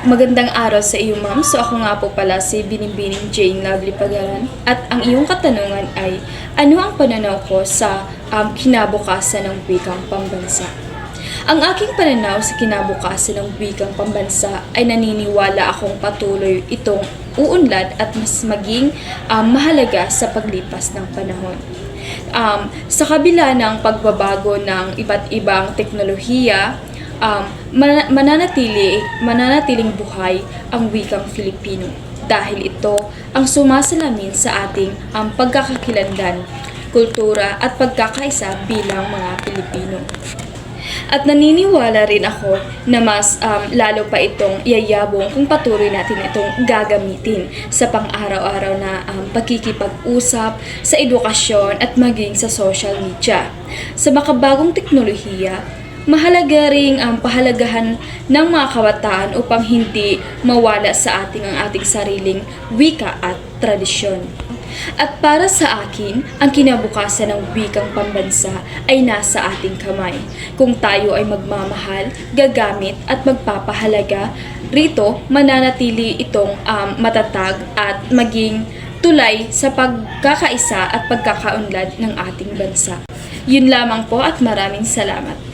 Magandang araw sa iyo, ma'am. So ako nga po pala si Binibining Jane Lovely Pagaran. At ang iyong katanungan ay, ano ang pananaw ko sa kinabukasan ng wikang pambansa? Ang aking pananaw sa kinabukasan ng wikang pambansa ay naniniwala akong patuloy itong uunlad at mas maging mahalaga sa paglipas ng panahon. Sa kabila ng pagbabago ng iba't ibang teknolohiya, mananatiling buhay ang wikang Filipino dahil ito ang sumasalamin sa ating pagkakakilanlan, kultura at pagkakaisa bilang mga Pilipino. At naniniwala rin ako na mas lalo pa itong yayabong kung patuloy natin itong gagamitin sa pang-araw-araw na pagkikipag-usap, sa edukasyon at maging sa social media. Sa makabagong teknolohiya, mahalaga ring ang pahalagahan ng mga kabataan upang hindi mawala sa ang ating sariling wika at tradisyon. At para sa akin, ang kinabukasan ng wikang pambansa ay nasa ating kamay. Kung tayo ay magmamahal, gagamit at magpapahalaga, rito mananatili itong matatag at maging tulay sa pagkakaisa at pagkakaunlad ng ating bansa. Yun lamang po at maraming salamat.